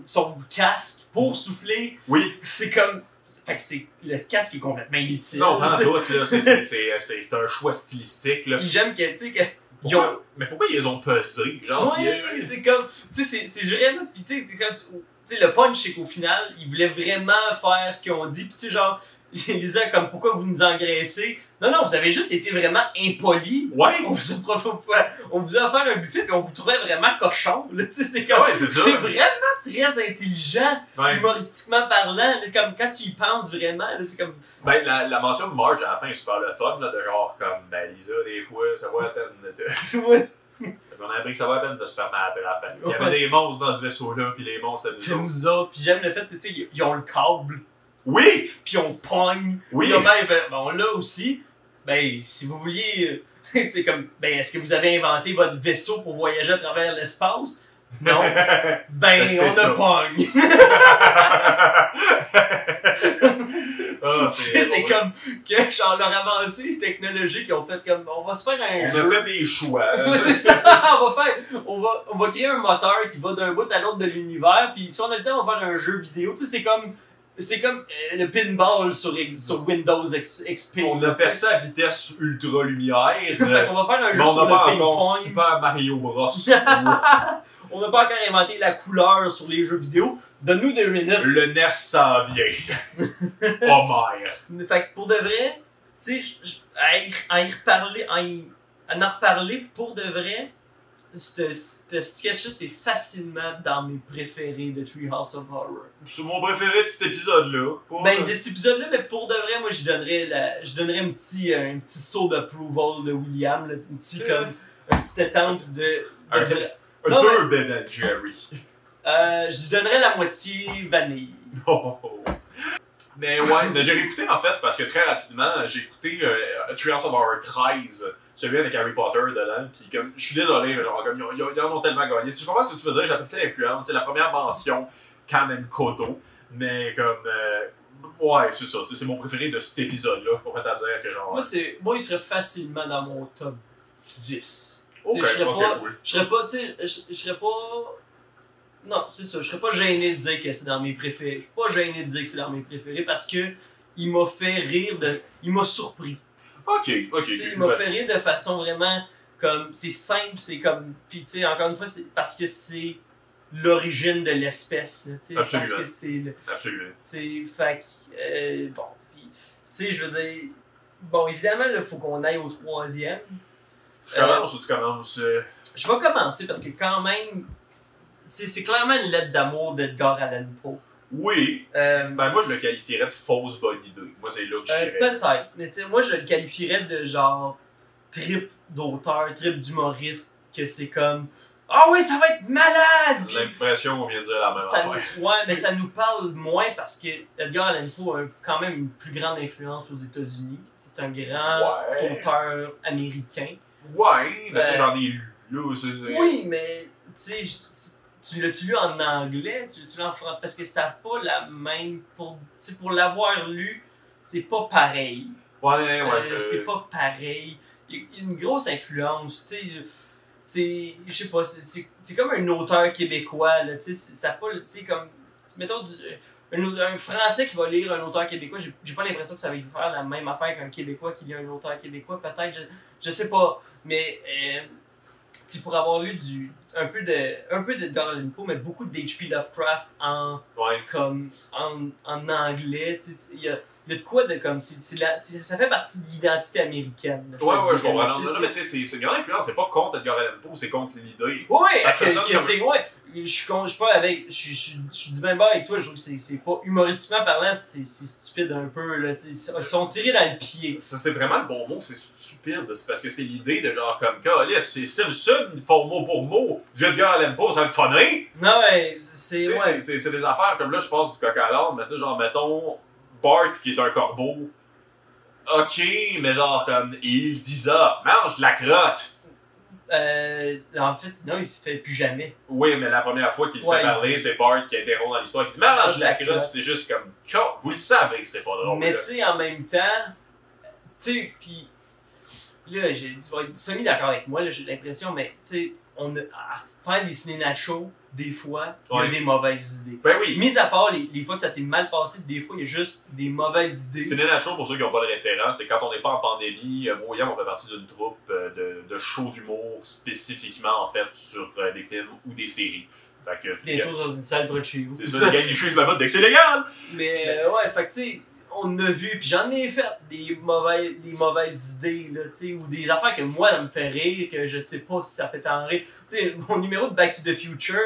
Speaker 3: son casque pour souffler.
Speaker 2: Oui.
Speaker 3: C'est comme, fait que c'est le casque est complètement inutile.
Speaker 2: Non, pas en tout, là. C'est un choix stylistique, là.
Speaker 3: Puis j'aime que, tu sais, que.
Speaker 2: Mais pourquoi ils les ont pesés? Genre,
Speaker 3: Ouais, c'est comme, tu sais, c'est vraiment, pis tu sais, quand tu sais, le punch, c'est qu'au final, ils voulaient vraiment faire ce qu'ils ont dit, pis tu sais, genre, ils disaient comme, pourquoi vous nous engraissez? Non, vous avez juste été vraiment impolis.
Speaker 2: Ouais.
Speaker 3: On vous a offert un buffet, pis on vous trouvait vraiment cochon, là, tu sais, c'est comme,
Speaker 2: Ouais, c'est ça.
Speaker 3: c'est vraiment très intelligent,
Speaker 2: Ouais.
Speaker 3: humoristiquement parlant, là, comme, quand tu y penses vraiment, là, c'est comme,
Speaker 2: Ben, la mention de Marge à la fin est super le fun, là, de genre, comme, ben, Lisa, des fois, ça vaut la peine de.
Speaker 3: tu vois,
Speaker 2: On a appris que ça vaut la peine de se faire mal à la trappe. Il y avait des monstres dans ce vaisseau-là, puis les monstres,
Speaker 3: c'est
Speaker 2: c'était nous autres.
Speaker 3: nous autres, pis j'aime le fait, tu sais, ils ont le câble.
Speaker 2: Oui!
Speaker 3: Puis on pogne.
Speaker 2: Oui!
Speaker 3: Là, on l'a aussi. Ben, si vous vouliez, c'est comme, ben, est-ce que vous avez inventé votre vaisseau pour voyager à travers l'espace? Non. Ben,
Speaker 2: c'est
Speaker 3: on
Speaker 2: ça.
Speaker 3: a pogne. C'est comme que, genre, leur avancée technologique, ils ont fait comme, on va se faire un
Speaker 2: On
Speaker 3: jeu.
Speaker 2: a fait des choix.
Speaker 3: Ouais, c'est ça. On va créer un moteur qui va d'un bout à l'autre de l'univers, puis si on a le temps, on va faire un jeu vidéo. Tu sais, c'est comme le pinball sur Windows XP.
Speaker 2: On a fait ça à vitesse ultra lumière.
Speaker 3: Fait qu'on va faire un jeu
Speaker 2: Mais on
Speaker 3: sur
Speaker 2: n'a
Speaker 3: le
Speaker 2: pas
Speaker 3: ping-pong.
Speaker 2: encore Super Mario Bros.
Speaker 3: On n'a pas encore inventé la couleur sur les jeux vidéo. Donne-nous 2 minutes.
Speaker 2: Le NES s'en vient. Homer.
Speaker 3: Fait que pour de vrai, tu sais, à en reparler pour de vrai, ce sketch-là, c'est facilement dans mes préférés de Treehouse of Horror.
Speaker 2: C'est mon préféré de cet épisode-là.
Speaker 3: Ben, de cet épisode-là, mais pour de vrai, moi, je donnerais un petit saut d'approval de William, là, un petit comme, un petit étente de
Speaker 2: Un
Speaker 3: Non,
Speaker 2: deux Ben Jerry.
Speaker 3: je lui donnerais la moitié vanille.
Speaker 2: Oh. Mais ouais, mais j'ai réécouté en fait parce que très rapidement, j'ai écouté Trials of Our 13, celui avec Harry Potter dedans, pis comme, je suis désolé, mais genre, comme, ils en ont tellement gagné. Je comprends ce que tu veux dire, j'appelle ça l'influence, c'est la première mention Kamen Kodo, mais comme, ouais, c'est ça, c'est mon préféré de cet épisode-là, je pourrais te dire que genre...
Speaker 3: Moi, il serait facilement dans mon top 10.
Speaker 2: Ok, cool.
Speaker 3: Je serais pas, tu sais, je serais pas... Non, c'est ça. Je serais pas gêné de dire que c'est dans mes préférés. Je suis pas gêné de dire que c'est dans mes préférés parce que il m'a fait rire de... Il m'a surpris.
Speaker 2: Ok.
Speaker 3: Il m'a fait rire de façon vraiment comme... C'est simple, c'est comme... Puis tu sais, encore une fois, c'est parce que c'est l'origine de l'espèce.
Speaker 2: Absolument.
Speaker 3: Parce que c'est...
Speaker 2: Absolument.
Speaker 3: Tu sais, fait que... bon, tu sais, je veux dire... Bon, évidemment, il faut qu'on aille au troisième.
Speaker 2: Je commence ou tu commences?
Speaker 3: Je vais commencer parce que quand même... C'est clairement une lettre d'amour d'Edgar Allan Poe.
Speaker 2: Oui. Ben moi, je le qualifierais de fausse bonne idée. Moi, c'est là que j'irais.
Speaker 3: Peut-être. Mais tu sais, moi, je le qualifierais de genre trip d'auteur, trip d'humoriste, que c'est comme « Ah oui, ça va être malade! »
Speaker 2: J'ai l'impression qu'on vient de dire la même affaire.
Speaker 3: Ouais, mais ça nous parle moins parce que Edgar Allan Poe a quand même une plus grande influence aux États-Unis. C'est un grand auteur américain.
Speaker 2: Ouais, mais tu sais, j'en ai lu. Là,
Speaker 3: oui, mais tu sais... Tu l'as-tu lu en anglais? Tu l'as-tu lu en français? Parce que ça n'a pas la même... Pour l'avoir lu, c'est pas pareil.
Speaker 2: Ouais,
Speaker 3: c'est pas pareil. Il y a une grosse influence, tu sais. C'est... Je sais pas, c'est comme un auteur québécois, là, tu sais. Ça pas, tu sais, comme... Mettons, un Français qui va lire un auteur québécois, j'ai pas l'impression que ça va faire la même affaire qu'un Québécois qui lit un auteur québécois. Peut-être, je sais pas. Mais... pour avoir lu un peu d'Edgar Allan Poe, mais beaucoup d'H.P. Lovecraft en anglais, il y a de quoi de comme ça fait partie de l'identité américaine.
Speaker 2: Je comprends. Non, mais tu sais, c'est une grande influence, c'est pas contre Edgar Allan Poe, c'est contre l'idée.
Speaker 3: Oui, je suis pas avec, je suis du même bord avec toi, je trouve que c'est pas, humoristiquement parlant, c'est stupide un peu, là, ils sont tirés dans le pied.
Speaker 2: Ça, c'est vraiment le bon mot, c'est stupide, c'est parce que c'est l'idée de genre comme, c'est Simpson, ils font mot pour mot, du Edgar Allan Poe, ça va le funner.
Speaker 3: Non, ouais, c'est
Speaker 2: des affaires comme là, je passe du coq à l'âne, mais tu sais, genre, mettons, Bart qui est un corbeau, ok, mais genre comme, il dit ça, mange de la crotte.
Speaker 3: En fait, non, il se fait plus jamais.
Speaker 2: Oui, mais la première fois qu'il fait parler, c'est Bart qui interrompt dans l'histoire, qui dit mange de la crotte, pis c'est juste comme, vous le savez que c'est pas drôle.
Speaker 3: Mais tu sais, en même temps, tu sais, pis là, tu vas être semi-d'accord avec moi, là, j'ai l'impression, mais tu sais, à faire des ciné-nachos, des fois, il y a des mauvaises idées.
Speaker 2: Ben oui.
Speaker 3: Mis à part les fois que ça s'est mal passé, des fois, il y a juste des mauvaises idées.
Speaker 2: Ciné-nachos, pour ceux qui n'ont pas de référence, c'est quand on n'est pas en pandémie, moi et Yann, on fait partie d'une troupe de shows d'humour spécifiquement, en fait, sur des films ou des séries. Fait que...
Speaker 3: Bientôt dans une salle près de chez vous.
Speaker 2: C'est ça, les gars, ils chasent ma vote dès que c'est légal!
Speaker 3: Mais ouais, fait que tu sais, on a vu, puis j'en ai fait des mauvaises idées, là, tu sais, ou des affaires que moi, ça me fait rire, que je sais pas si ça fait tant rire. Tu sais, mon numéro de Back to the Future,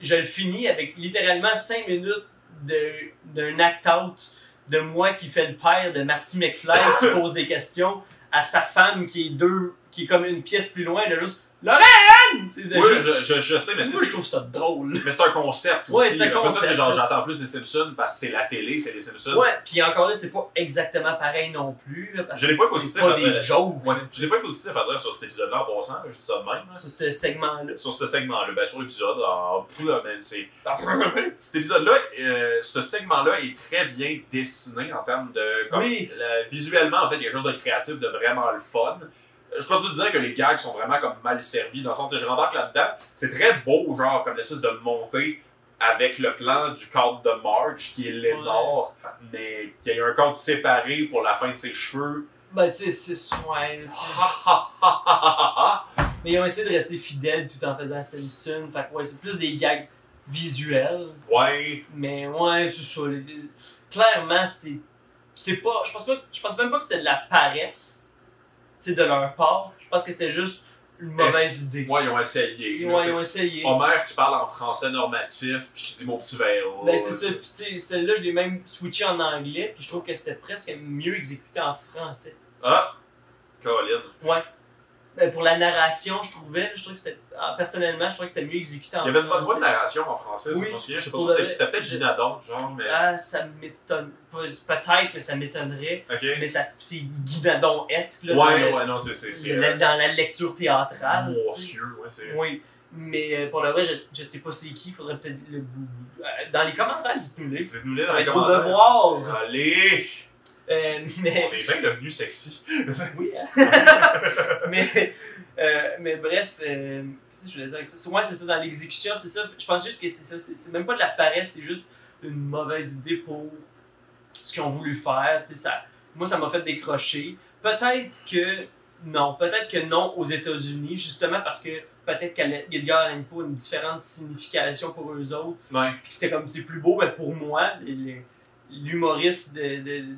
Speaker 3: je le finis avec littéralement 5 minutes d'un act-out de moi qui fait le père de Marty McFly qui pose des questions à sa femme qui est comme une pièce plus loin, de juste Lorraine!
Speaker 2: Oui, je sais, mais
Speaker 3: moi, je trouve ça drôle.
Speaker 2: Mais c'est un concept aussi.
Speaker 3: Ouais, c'est un concept.
Speaker 2: Ça, genre, j'entends plus les Simpsons parce que c'est la télé, c'est les Simpsons.
Speaker 3: Ouais, pis encore là, c'est pas exactement pareil non plus. Là, parce
Speaker 2: je n'ai pas positif
Speaker 3: à
Speaker 2: dire.
Speaker 3: Je
Speaker 2: n'ai pas positif à dire sur cet épisode-là en passant, je dis ça de même.
Speaker 3: Sur ce segment-là.
Speaker 2: Sur ce segment-là, ben sur l'épisode, c'est. Cet épisode-là, ce segment-là est très bien dessiné en termes de. Visuellement, en fait, il y a quelque chose de créatif, de vraiment le fun. Je continue de dire que les gags sont vraiment comme mal servis, dans le sens que je rembarque là-dedans. C'est très beau, genre, comme l'espèce de montée avec le plan du cadre de Marge, qui est Lénore, mais qui a un cadre séparé pour la fin de ses cheveux.
Speaker 3: Ben, tu sais, c'est... Ouais, mais ils ont essayé de rester fidèles tout en faisant Simpson. Fait que, ouais, c'est plus des gags visuels.
Speaker 2: Ouais.
Speaker 3: Mais, ouais, c'est ça. Clairement, c'est pas... Je pense même pas que c'était de la paresse. De leur part, je pense que c'était juste une mauvaise idée.
Speaker 2: Ouais, ils ont essayé.
Speaker 3: Ils ont essayé.
Speaker 2: Homer qui parle en français normatif, puis qui dit mon petit verre.
Speaker 3: Ben c'est ça, puis tu sais, celle-là, je l'ai même switché en anglais, puis je trouve que c'était presque mieux exécuté en français.
Speaker 2: Ah! Colin.
Speaker 3: Ouais. pour la narration, je trouvais que c'était, personnellement, je trouvais que c'était mieux exécuté en
Speaker 2: Il y avait une bonne
Speaker 3: français.
Speaker 2: voix de narration en français,
Speaker 3: Oui.
Speaker 2: je me souviens, je sais pas
Speaker 3: Pour
Speaker 2: trop,
Speaker 3: le-
Speaker 2: c'était peut-être Gina Dawn, genre, mais.
Speaker 3: Ah, ça m'étonne. Peut-être, mais ça m'étonnerait.
Speaker 2: Ok.
Speaker 3: Mais ça, c'est Guy Nadon-esque, là,
Speaker 2: Ouais, non, c'est.
Speaker 3: dans la lecture théâtrale. tu sais.
Speaker 2: Monsieur, ouais, c'est.
Speaker 3: Oui. Mais pour le vrai, je sais pas c'est qui, il faudrait peut-être dans les commentaires, dites-nous-les.
Speaker 2: Dites-nous-les
Speaker 3: Ça
Speaker 2: dans
Speaker 3: va
Speaker 2: les
Speaker 3: être au
Speaker 2: commentaires.
Speaker 3: devoir.
Speaker 2: Allez!
Speaker 3: Mais.
Speaker 2: On est bien devenu sexy.
Speaker 3: Oui, hein? mais bref, qu'est-ce que je voulais dire avec ça? Ouais, c'est ça, dans l'exécution, c'est ça. Je pense juste que c'est ça. C'est même pas de la paresse, c'est juste une mauvaise idée pour ce qu'ils ont voulu faire. Tu sais, moi, ça m'a fait décrocher. Peut-être que non aux États-Unis, justement parce que peut-être qu'Edgar Allan Poe a une différente signification pour eux autres.
Speaker 2: Ouais.
Speaker 3: Puis que c'était comme c'est plus beau, mais pour moi, l'humoriste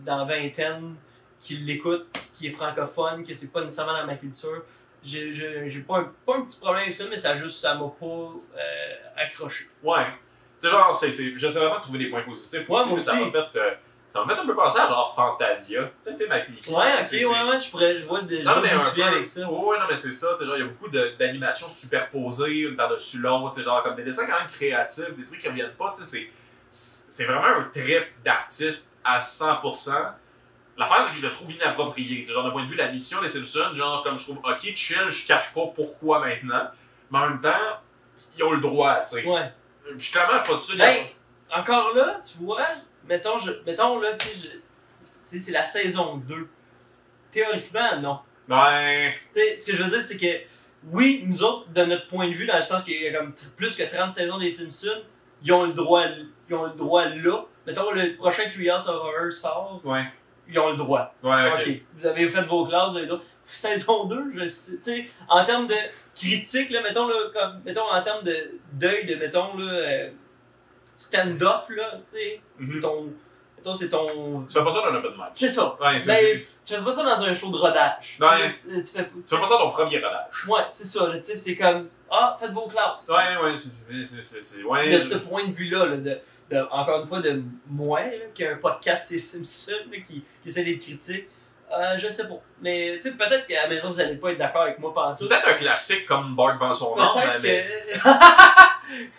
Speaker 3: dans la vingtaine qui l'écoute, qui est francophone, que c'est pas nécessairement dans ma culture, j'ai pas un petit problème avec ça, mais ça m'a pas accroché.
Speaker 2: Ouais. Tu sais, genre, j'essaie vraiment de trouver des points positifs
Speaker 3: Ouais,
Speaker 2: aussi,
Speaker 3: moi
Speaker 2: mais ça m'a fait un peu penser à genre Fantasia. Tu sais, le film avec Mickey.
Speaker 3: Ouais, ok, je vois
Speaker 2: Non, mais un peu.
Speaker 3: avec ça.
Speaker 2: Ouais, non, mais c'est ça. Tu sais, genre, il y a beaucoup d'animations superposées, une par-dessus l'autre. Tu sais, genre, comme des dessins quand même créatifs, des trucs qui reviennent pas. Tu sais, c'est vraiment un trip d'artiste à 100%. L'affaire, c'est que je le trouve inapproprié. Tu sais, genre, d'un point de vue de la mission des Simpsons, genre, comme je trouve, ok, chill, je cache pas pourquoi maintenant. Mais en même temps, ils ont le droit, tu sais.
Speaker 3: Ouais.
Speaker 2: Je suis clairement pas dessus.
Speaker 3: Ben, encore là, tu vois, mettons là, tu sais, c'est la saison 2. Théoriquement, non.
Speaker 2: Ben.
Speaker 3: Tu sais, ce que je veux dire, c'est que, oui, nous autres, de notre point de vue, dans le sens qu'il y a comme plus que 30 saisons des Simpsons, ils ont le droit là. Mettons, le prochain 3 Hours of Horror sort,
Speaker 2: Ouais.
Speaker 3: ils ont le droit.
Speaker 2: Ouais, ok.
Speaker 3: Ok, vous avez fait vos classes, vous avez le droit. Saison 2, je sais, tu sais, en termes de critique, là, mettons, en termes de deuil, de, mettons, là, stand-up, là, tu sais, c'est ton...
Speaker 2: Tu fais pas ça dans un open mic.
Speaker 3: C'est ça.
Speaker 2: Ouais,
Speaker 3: Ben, tu fais pas ça dans un show de rodage.
Speaker 2: Ouais.
Speaker 3: Tu fais
Speaker 2: Tu fais pas ça ton premier rodage.
Speaker 3: Ouais, c'est ça, là, tu sais, c'est comme, faites vos classes.
Speaker 2: Ouais, ouais.
Speaker 3: De ce point de vue-là, là, encore une fois, de moi, là, qui a un podcast, c'est Simpson, là, qui essaie d'être critique, je sais pas. Mais, tu sais, peut-être qu'à la maison, vous allez pas être d'accord avec moi par ça.
Speaker 2: C'est peut-être un classique comme Bart devant son nom,
Speaker 3: Peut-être
Speaker 2: mais.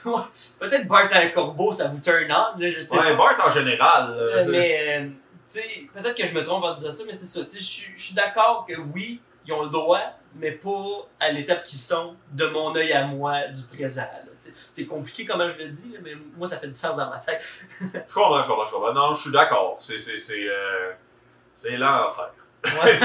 Speaker 3: ouais, peut-être Bart à un corbeau, ça vous turn on, là, je sais
Speaker 2: Ouais,
Speaker 3: pas.
Speaker 2: Bart en général.
Speaker 3: Mais, tu sais, peut-être que je me trompe en disant ça, mais c'est ça. Tu sais, je suis d'accord que oui, ils ont le droit, mais pas à l'étape qu'ils sont de mon œil à moi du présent. Là, tu sais. C'est compliqué comment je le dis, là, mais moi, ça fait du sens dans ma tête.
Speaker 2: Je comprends. Non, je suis d'accord. C'est l'enfer.
Speaker 3: Ouais.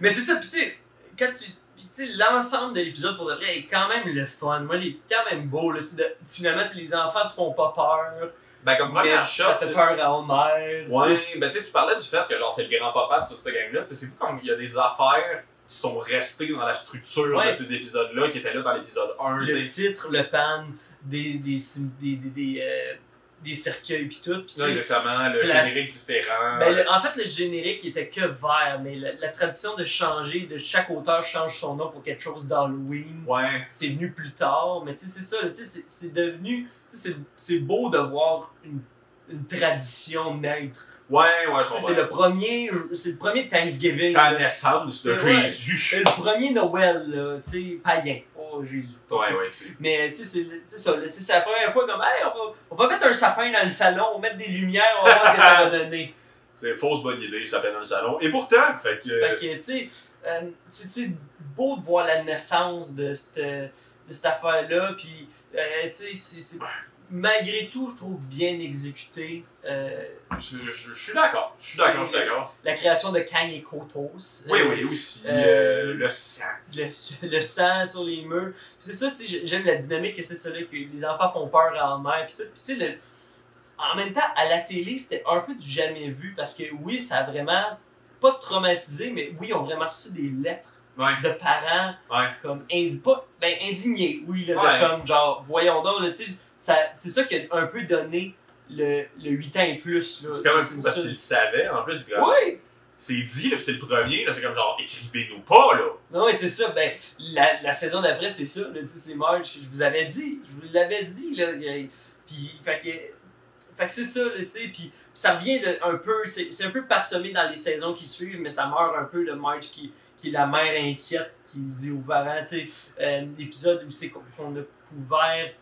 Speaker 3: Mais c'est ça, pis tu sais, quand tu sais, l'ensemble de l'épisode pour de vrai est quand même le fun. Moi, j'ai quand même beau, là, tu sais, finalement, tu sais, les enfants se font pas peur.
Speaker 2: Ben, comme
Speaker 3: Mais
Speaker 2: première shot.
Speaker 3: ça fait peur à Homer.
Speaker 2: Ouais,
Speaker 3: tu sais.
Speaker 2: ben, tu sais, tu parlais du fait que, genre, c'est le grand-papa de toute cette gang-là. Tu sais, c'est fou comme il y a des affaires qui sont restées dans la structure
Speaker 3: Ouais.
Speaker 2: de ces épisodes-là, qui étaient là dans l'épisode 1.
Speaker 3: Le titre, le pan, des cercueils pis tout. Pis, tu sais,
Speaker 2: Exactement, le
Speaker 3: c'est la-
Speaker 2: générique différent.
Speaker 3: ben, en fait, le générique était que vert, mais la tradition de changer, de chaque auteur change son nom pour quelque chose d'Halloween,
Speaker 2: Ouais.
Speaker 3: c'est venu plus tard. Mais tu sais, c'est ça, tu sais, c'est devenu. Tu sais, c'est beau de voir une tradition naître.
Speaker 2: Ouais, je
Speaker 3: Tu sais,
Speaker 2: comprends.
Speaker 3: c'est le premier Thanksgiving.
Speaker 2: C'est la
Speaker 3: là.
Speaker 2: naissance de
Speaker 3: Ouais.
Speaker 2: Jésus.
Speaker 3: C'est le premier Noël, là, tu sais, païen, pas Jésus.
Speaker 2: Ouais, c'est.
Speaker 3: Mais tu sais, c'est ça, là, tu sais, c'est la première fois comme, hey, on va mettre un sapin dans le salon, on va mettre des lumières, on va voir ce que ça va donner.
Speaker 2: C'est fausse bonne idée, ça fait dans le salon. Et pourtant, fait que.
Speaker 3: Fait que, tu sais, c'est beau de voir la naissance de cette affaire-là, puis, tu sais, c'est malgré tout, je trouve bien exécuté.
Speaker 2: Je suis d'accord. Je suis d'accord.
Speaker 3: La création de Kang et Kotos.
Speaker 2: Oui, aussi. Le sang.
Speaker 3: Le sang sur les murs. Puis c'est ça, tu sais, j'aime la dynamique que c'est ça là, que les enfants font peur en mer, puis tout. Puis tu sais, en même temps, à la télé, c'était un peu du jamais vu, parce que oui, ça a vraiment, pas traumatisé, mais oui, ils ont vraiment reçu des lettres
Speaker 2: Ouais.
Speaker 3: de parents,
Speaker 2: Ouais.
Speaker 3: comme, indignés, oui, là,
Speaker 2: Ouais.
Speaker 3: de comme, genre, voyons donc, là, tu sais, c'est ça qui a un peu donné le 8 ans et plus, là.
Speaker 2: C'est quand même fou parce qu'ils le savaient, en plus.
Speaker 3: Oui!
Speaker 2: C'est dit, là, pis c'est le premier, là, c'est comme genre, écrivez-nous pas, là.
Speaker 3: Non, oui, c'est ça. Ben, la saison d'après, c'est ça. Là, c'est Marge. Je vous l'avais dit. Là. Puis, fait que c'est ça, là, tu sais. Puis ça revient un peu. C'est un peu parsemé dans les saisons qui suivent, mais ça meurt un peu de Marge qui qui est la mère inquiète qui dit aux parents, tu sais, l'épisode où c'est qu'on a couvert,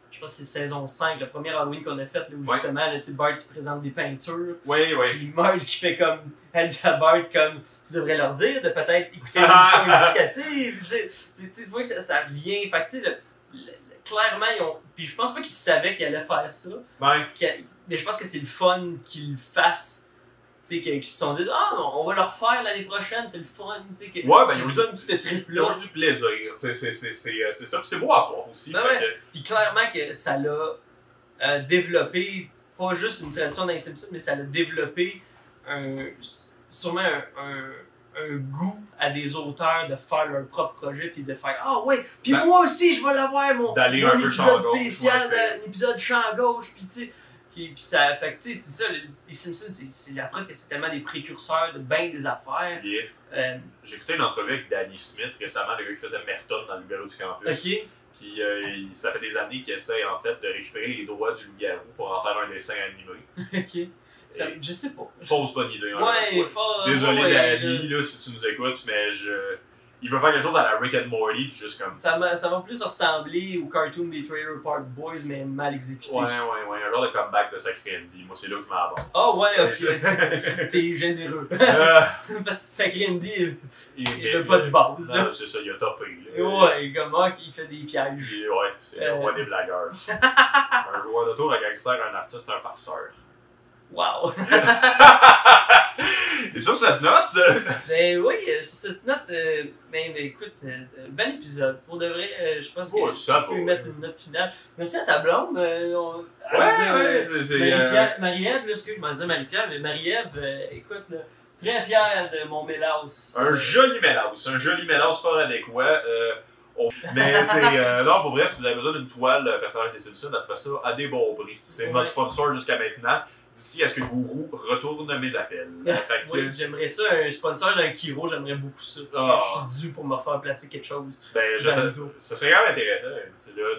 Speaker 3: je sais pas si c'est saison 5, le premier Halloween qu'on a fait, là, où justement, là, tu sais, Bart qui présente des peintures.
Speaker 2: Oui.
Speaker 3: Puis Marge qui fait comme, elle dit à Bart comme, tu devrais leur dire de peut-être écouter une émission éducative. Tu vois que ça revient. Fait que tu sais, clairement, ils ont. Puis je pense pas qu'ils savaient qu'ils allaient faire ça.
Speaker 2: Ouais.
Speaker 3: Mais je pense que c'est le fun qu'ils le fassent. Tu sais, qu'ils se sont dit, ah, on va le refaire l'année prochaine, c'est le fun. Tu sais,
Speaker 2: Ouais, ben,
Speaker 3: ils se donnent ce
Speaker 2: ils
Speaker 3: trip-là.
Speaker 2: ont eu du plaisir. C'est ça, puis c'est beau à voir aussi.
Speaker 3: Ben ouais. Puis clairement que ça l'a développé, pas juste une tradition dans les Simpsons, mais ça l'a développé sûrement un goût à des auteurs de faire leur propre projet puis de faire ah ouais puis
Speaker 2: ben,
Speaker 3: moi aussi je vais l'avoir mon
Speaker 2: d'aller un peu champ
Speaker 3: épisode spécial
Speaker 2: gauche,
Speaker 3: un épisode champ gauche puis tu sais puis ça fait que tu sais c'est ça les Simpsons c'est la preuve que c'est tellement des précurseurs de bien des affaires.
Speaker 2: Yeah. J'ai écouté une entrevue avec Danny Smith récemment, le gars qui faisait Merton dans le Loup-garou du campus.
Speaker 3: Ok.
Speaker 2: Puis ça fait des années qu'il essaie en fait de récupérer les droits du loup-garou pour en faire un dessin animé.
Speaker 3: Ok. Ça, je sais pas.
Speaker 2: Fausse bonne idée.
Speaker 3: Ouais,
Speaker 2: désolé
Speaker 3: ouais,
Speaker 2: Danny là, si tu nous écoutes, mais il veut faire quelque chose à la Rick and Morty, puis juste comme.
Speaker 3: Ça va plus ressembler au cartoon des Trailer Park Boys, mais mal exécuté.
Speaker 2: Ouais, un genre de comeback de Sacré Andy. Moi, c'est là que je m'aborde.
Speaker 3: Ah ouais, ok. T'es généreux. Parce que Sacré Andy, il veut pas de base.
Speaker 2: Non, c'est ça, il a topé. Là.
Speaker 3: Ouais, comme moi qui fait des pièges.
Speaker 2: Ouais, c'est le roi des blagueurs. Un joueur de tour, un gangster, un artiste, un farceur.
Speaker 3: Wow!
Speaker 2: Et sur cette note...
Speaker 3: Ben oui, sur cette note, ben écoute, bel épisode. Pour de vrai, je pense que je peux mettre une note finale. Merci à ta blonde.
Speaker 2: Ouais, c'est...
Speaker 3: Marie-Ève, là, excuse, je m'en dis Marie-Pierre, mais Marie-Ève, écoute, là, très fière de mon mélasse.
Speaker 2: Un joli mélasse fort adéquat. Mais c'est... non, pour vrai, si vous avez besoin d'une toile personnage des Simpsons, on fait ça à des bons prix. C'est notre sponsor jusqu'à maintenant. D'ici à ce que Gourou retourne mes appels.
Speaker 3: Oui, j'aimerais ça, un sponsor d'un Kiro, j'aimerais beaucoup ça. Je suis dû pour me refaire placer quelque chose.
Speaker 2: Ben, ça serait quand même intéressant.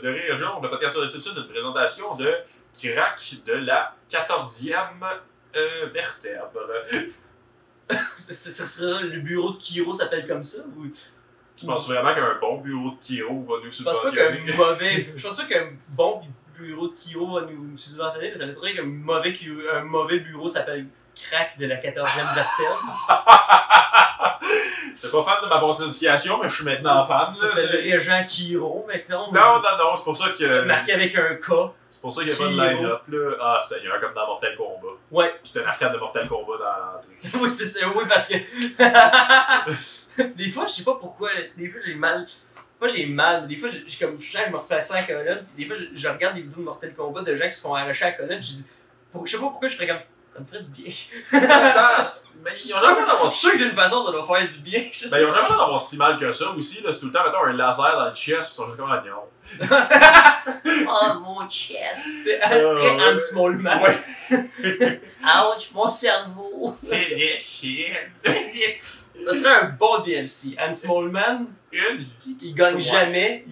Speaker 2: De rire jaune, le podcast sur les Simpsons, une présentation de Crack de la 14e vertèbre.
Speaker 3: Le bureau de Kiro s'appelle comme ça? Ou...
Speaker 2: Tu penses vraiment qu'un bon bureau de Kiro va nous subventionner?
Speaker 3: Je pense pas qu'un bon bureau de Kiro va nous subventionner, mais ça m'étonnerait qu'un mauvais bureau s'appelle Crack de la 14e vertèbre.
Speaker 2: J'étais pas fan de ma prononciation, mais je suis maintenant fan.
Speaker 3: Ça s'appelle Régent Kiro maintenant.
Speaker 2: Non, c'est pour ça que...
Speaker 3: Marqué avec un K. C'est
Speaker 2: pour ça qu'il n'y a pas de line-up, là. Ah, Seigneur, comme dans Mortal Kombat.
Speaker 3: Ouais.
Speaker 2: Pis t'as une arcade de Mortal Kombat dans l'entrée.
Speaker 3: Oui, c'est ça. Oui, parce que... Des fois, je sais pas pourquoi. Des fois, j'ai mal. Pas j'ai mal, mais des fois, je me replace à la colonne. Des fois, je regarde des vidéos de Mortal Kombat de gens qui se font arracher à la colonne. Je dis, je sais pas pourquoi je ferais comme. Ça me ferait du bien.
Speaker 2: Mais ils ont jamais l'air d'avoir
Speaker 3: Je suis sûr que d'une façon, ça doit faire du bien.
Speaker 2: Ben, ils ont jamais l'air d'avoir si mal que ça aussi. C'est tout le temps, mettons, un laser dans le chest, pis ils sont juste comme un non.
Speaker 3: Oh, mon chest. Très Hans Smallman. Ouais. Ouch, mon cerveau. Ça serait un bon DLC. Hans Smallman, il gagne jamais.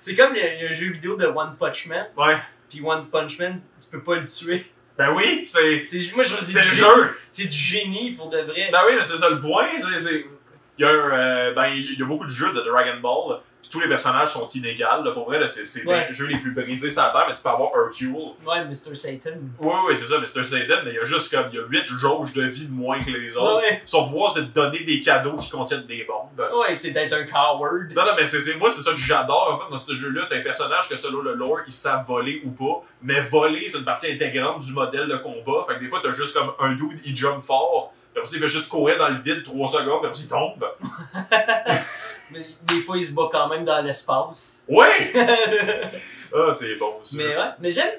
Speaker 3: C'est comme il y a un jeu vidéo de One Punch Man.
Speaker 2: Ouais.
Speaker 3: Puis One Punch Man, tu peux pas le tuer.
Speaker 2: Ben oui,
Speaker 3: moi, je dis
Speaker 2: c'est le jeu.
Speaker 3: C'est du génie pour de vrai.
Speaker 2: Ben oui, mais c'est ça le point. Il y a beaucoup de jeux de Dragon Ball. Pis tous les personnages sont inégaux. Là, pour vrai, c'est les jeux les plus brisés sur la Terre, mais tu peux avoir Hercule.
Speaker 3: Ouais, Mr. Satan.
Speaker 2: Oui, c'est ça, Mr. Satan, mais il y a juste comme, il y a 8 jauges de vie de moins que les autres.
Speaker 3: Ouais.
Speaker 2: Son pouvoir, c'est de donner des cadeaux qui contiennent des bombes.
Speaker 3: Ouais, c'est d'être un coward.
Speaker 2: Non, mais moi, c'est ça que j'adore, en fait, dans ce jeu-là. T'as un personnage que, selon le lore, ils savent voler ou pas. Mais voler, c'est une partie intégrante du modèle de combat. Fait que des fois, t'as juste comme un dude, il jump fort. Puis après, il fait juste courir dans le vide 3 secondes, puis après, il tombe.
Speaker 3: Mais des fois, il se bat quand même dans l'espace.
Speaker 2: Ouais! Ah, c'est bon, ça.
Speaker 3: Mais ouais, mais j'aime,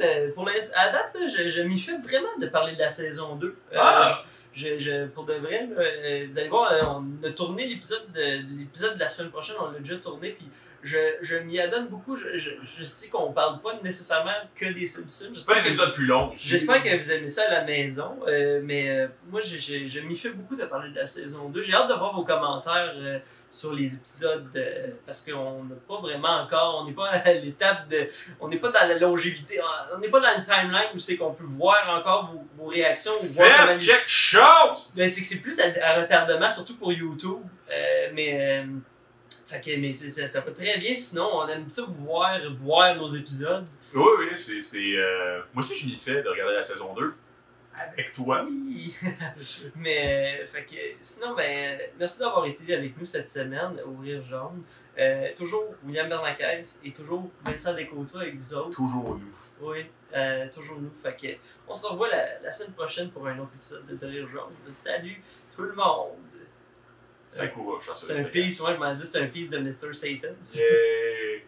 Speaker 3: à date, là, je m'y fais vraiment de parler de la saison 2. Pour de vrai, là, vous allez voir, on a tourné l'épisode de la semaine prochaine, on l'a déjà tourné, puis je m'y adonne beaucoup. Je sais qu'on parle pas nécessairement que des Simpsons.
Speaker 2: C'est pas des épisodes plus longs aussi.
Speaker 3: J'espère que vous aimez ça à la maison. Moi, je m'y fais beaucoup de parler de la saison 2. J'ai hâte de voir vos commentaires sur les épisodes parce qu'on n'a pas vraiment encore, on n'est pas à l'étape de, on n'est pas dans la longévité, on n'est pas dans le timeline où c'est qu'on peut voir encore vos réactions ou voir comment
Speaker 2: Faites quelque chose!
Speaker 3: Ben, c'est que c'est plus à retardement, surtout pour YouTube. Mais ça va très bien. Sinon, on aime ça voir nos épisodes.
Speaker 2: Oui, oui, moi aussi je m'y fais de regarder la saison 2 avec toi.
Speaker 3: Oui. Mais sinon, merci d'avoir été avec nous cette semaine au Rire Jaune. Toujours William Bernacquez et toujours Vincent Descoteaux avec vous autres.
Speaker 2: Toujours nous.
Speaker 3: Oui, toujours nous. On se revoit la semaine prochaine pour un autre épisode de Rire Jaune. Salut tout le monde!
Speaker 2: C'est un courage, ça.
Speaker 3: C'est un piece, moi je m'en dis, c'est un piece de Mr. Satan.
Speaker 2: Yeah.